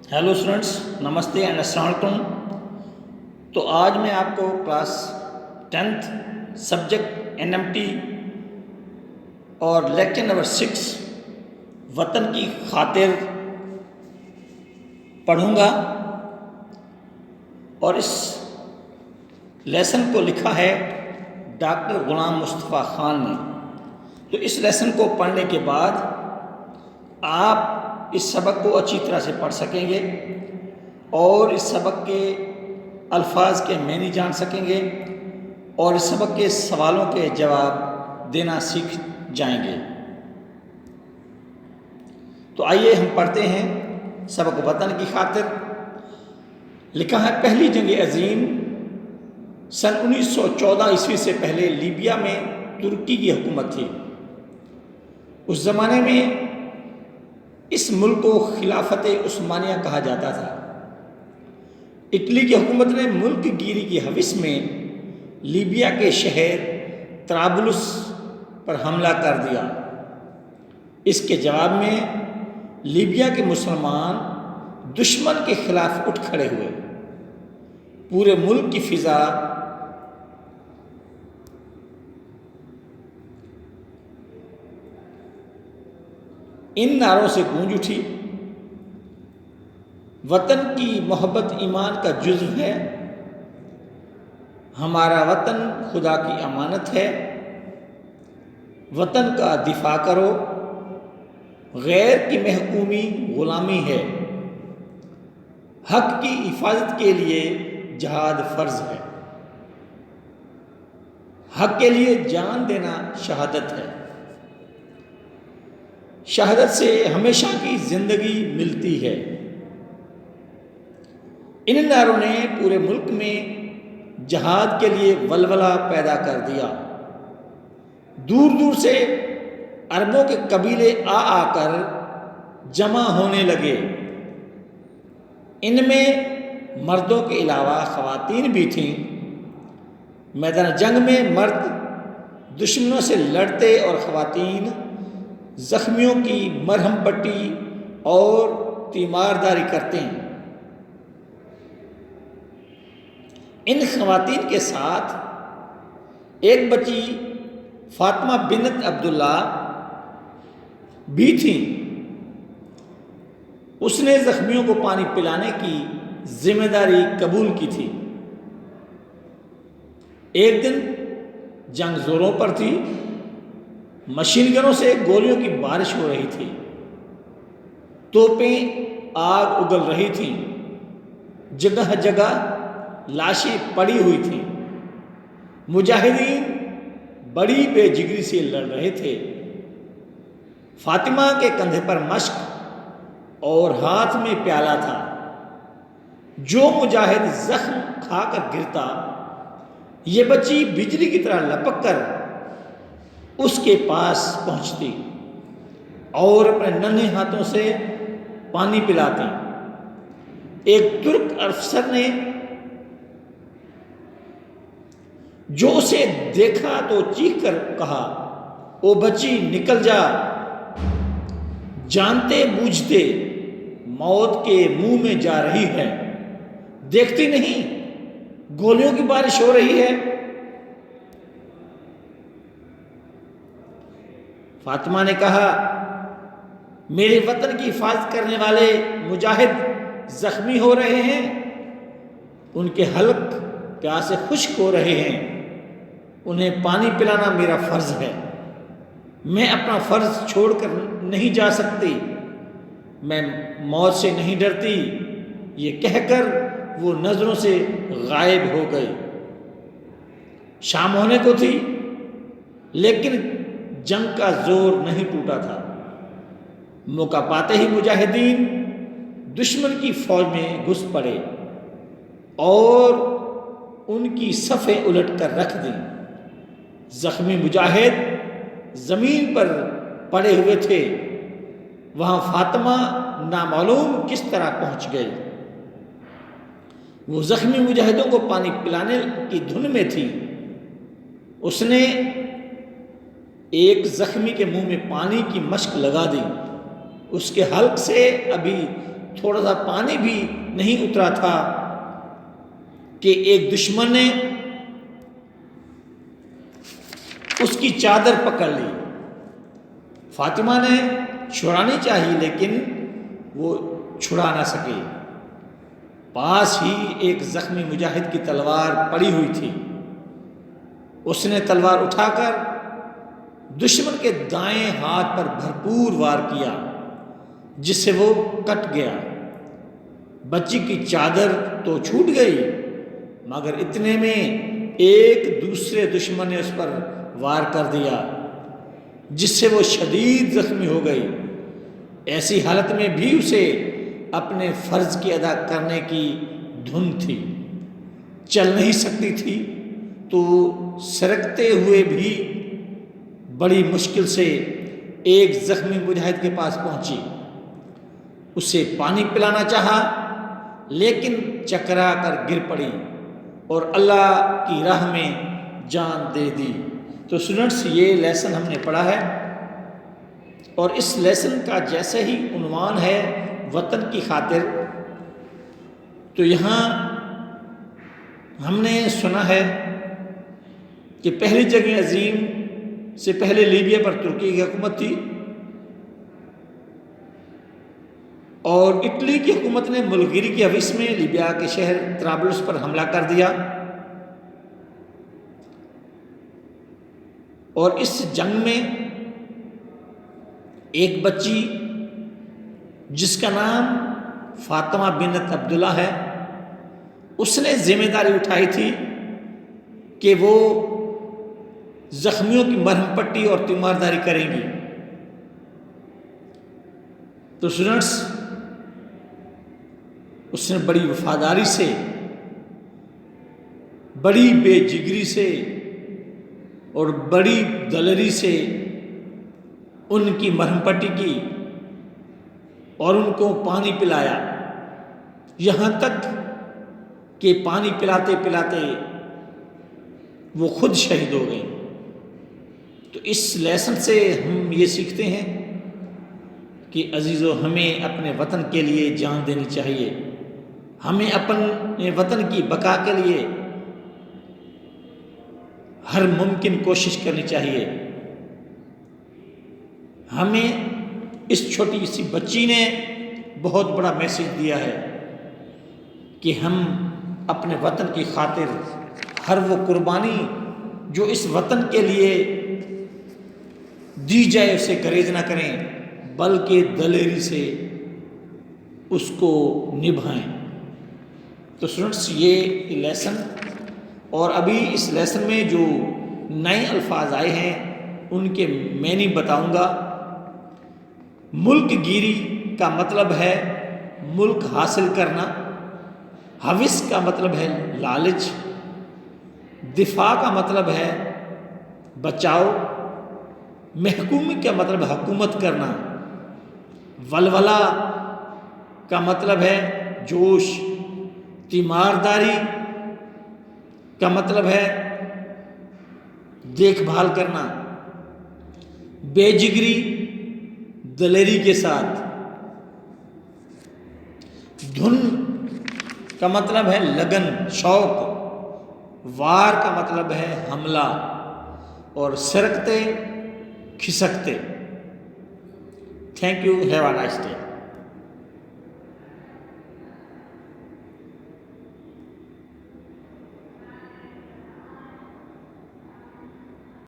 Hello students, नमस्ते and अस्सलाम वालेकुम। तो आज मैं आपको क्लास 10th सब्जेक्ट एनएमटी और लेक्चर नंबर 6 वतन की खातिर पढ़ूंगा। और इस लेसन को लिखा है डॉक्टर गुलाम मुस्तफ़ा खान ने। तो इस लेसन को पढ़ने के बाद आप इस सबक को अच्छी तरह से पढ़ सकेंगे और इस सबक के अल्फाज के मानी जान सकेंगे और इस सबक के सवालों के जवाब देना सीख जाएंगे। तो आइए हम पढ़ते हैं सबक वतन की खातिर। लिखा है, पहली जंग अजीम सन 1914 ईस्वी से पहले लीबिया में तुर्की की हुकूमत थी। उस ज़माने में इस मुल्क को खिलाफत उस्मानिया कहा जाता था। इटली की हुकूमत ने मुल्क गिरी की हविस में लीबिया के शहर तराबलुस पर हमला कर दिया। इसके जवाब में लीबिया के मुसलमान दुश्मन के खिलाफ उठ खड़े हुए। पूरे मुल्क की फिजा इन नारों से गूंज उठी, वतन की मोहब्बत ईमान का जुज़्व है, हमारा वतन खुदा की अमानत है, वतन का दिफा करो, गैर की महकूमी ग़ुलामी है, हक़ की हिफाजत के लिए जहाद फ़र्ज़ है, हक़ के लिए जान देना शहादत है, शहादत से हमेशा की ज़िंदगी मिलती है। इन नारों ने पूरे मुल्क में जहाद के लिए वलवला पैदा कर दिया। दूर दूर से अरबों के कबीले आ आकर जमा होने लगे। इनमें मर्दों के अलावा ख़वातीन भी थीं। मैदान जंग में मर्द दुश्मनों से लड़ते और ख़वातीन ज़ख्मियों की मरहम पट्टी और तीमारदारी करते हैं। इन ख़वातीन के साथ एक बच्ची फातिमा बिन्त अब्दुल्ला भी थी। उसने ज़ख्मियों को पानी पिलाने की जिम्मेदारी कबूल की थी। एक दिन जंग ज़ोरों पर थी। मशीन गनों से गोलियों की बारिश हो रही थी। तोपें आग उगल रही थीं। जगह जगह लाशें पड़ी हुई थीं। मुजाहिदीन बड़ी बेजिगरी से लड़ रहे थे। फातिमा के कंधे पर मश्क और हाथ में प्याला था। जो मुजाहिद जख्म खाकर गिरता, ये बच्ची बिजली की तरह लपक कर उसके पास पहुंचती और अपने नन्हे हाथों से पानी पिलाती। एक तुर्क अफसर ने जो उसे देखा तो चीख कर कहा, ओ बच्ची निकल जा, जानते बूझते मौत के मुंह में जा रही है, देखती नहीं गोलियों की बारिश हो रही है। फातिमा ने कहा, मेरे वतन की हिफाजत करने वाले मुजाहिद जख्मी हो रहे हैं, उनके हल्क प्यासे खुश्क हो रहे हैं, उन्हें पानी पिलाना मेरा फ़र्ज़ है। मैं अपना फ़र्ज़ छोड़कर नहीं जा सकती, मैं मौत से नहीं डरती। ये कहकर वो नज़रों से गायब हो गई। शाम होने को थी, लेकिन जंग का जोर नहीं टूटा था। मौका पाते ही मुजाहिदीन दुश्मन की फौज में घुस पड़े और उनकी सफ़ें उलट कर रख दी। ज़ख्मी मुजाहिद ज़मीन पर पड़े हुए थे। वहाँ फातिमा नामालूम किस तरह पहुँच गई। वो ज़ख्मी मुजाहिदों को पानी पिलाने की धुन में थी। उसने एक ज़ख्मी के मुंह में पानी की मश्क लगा दी। उसके हल्क से अभी تھوڑا سا پانی بھی نہیں اترا تھا کہ ایک دشمن نے اس کی چادر پکڑ لی۔ فاطمہ نے چھڑانی چاہی لیکن وہ چھڑا نہ سکے۔ پاس ہی ایک زخمی مجاہد کی تلوار پڑی ہوئی تھی، اس نے تلوار اٹھا کر دشمن کے دائیں ہاتھ پر بھرپور وار کیا جس سے وہ کٹ گیا۔ بچی کی چادر تو چھوٹ گئی مگر اتنے میں ایک دوسرے دشمن نے اس پر وار کر دیا جس سے وہ شدید زخمی ہو گئی۔ ایسی حالت میں بھی اسے اپنے فرض کی ادا کرنے کی دھن تھی، چل نہیں سکتی تھی تو سرکتے ہوئے بھی بڑی مشکل سے ایک زخمی مجاہد کے پاس پہنچی، اسے پانی پلانا چاہا لیکن چکرا کر گر پڑی اور اللہ کی راہ میں جان دے دی۔ تو اسٹوڈنٹس، یہ لیسن ہم نے پڑھا ہے اور اس لیسن کا جیسے ہی عنوان ہے وطن کی خاطر، تو یہاں ہم نے سنا ہے کہ پہلی جنگ عظیم سے پہلے لیبیا پر ترکی کی حکومت تھی اور اٹلی کی حکومت نے ملک گیری کی حوث میں لیبیا کے شہر طرابلس پر حملہ کر دیا اور اس جنگ میں ایک بچی جس کا نام فاطمہ بنت عبداللہ ہے، اس نے ذمہ داری اٹھائی تھی کہ وہ زخمیوں کی مرہم پٹی اور تیمارداری کریں گی۔ تو اسٹوڈنٹس، اس نے بڑی وفاداری سے، بڑی بے جگری سے اور بڑی دلری سے ان کی مرہم پٹی کی اور ان کو پانی پلایا، یہاں تک کہ پانی پلاتے پلاتے وہ خود شہید ہو گئی۔ تو اس لیسن سے ہم یہ سیکھتے ہیں کہ عزیزو، ہمیں اپنے وطن کے لیے جان دینی چاہیے، ہمیں اپنے وطن کی بقا کے لیے ہر ممکن کوشش کرنی چاہیے۔ ہمیں اس چھوٹی سی بچی نے بہت بڑا میسج دیا ہے کہ ہم اپنے وطن کی خاطر ہر وہ قربانی جو اس وطن کے لیے دی جائے اسے گریز نہ کریں بلکہ دلیری سے اس کو نبھائیں۔ تو اسٹوڈنٹس، یہ لیسن اور ابھی اس لیسن میں جو نئے الفاظ آئے ہیں ان کے معنی بتاؤں گا۔ ملک گیری کا مطلب ہے ملک حاصل کرنا، حوث کا مطلب ہے لالچ، دفاع کا مطلب ہے بچاؤ، محکومی کا مطلب ہے حکومت کرنا، ولولہ کا مطلب ہے جوش، تیمارداری کا مطلب ہے دیکھ بھال کرنا، بے جگری دلیری کے ساتھ، دھن کا مطلب ہے لگن شوق، وار کا مطلب ہے حملہ اور سرکتے کھسکتے۔ Thank you, have a nice day.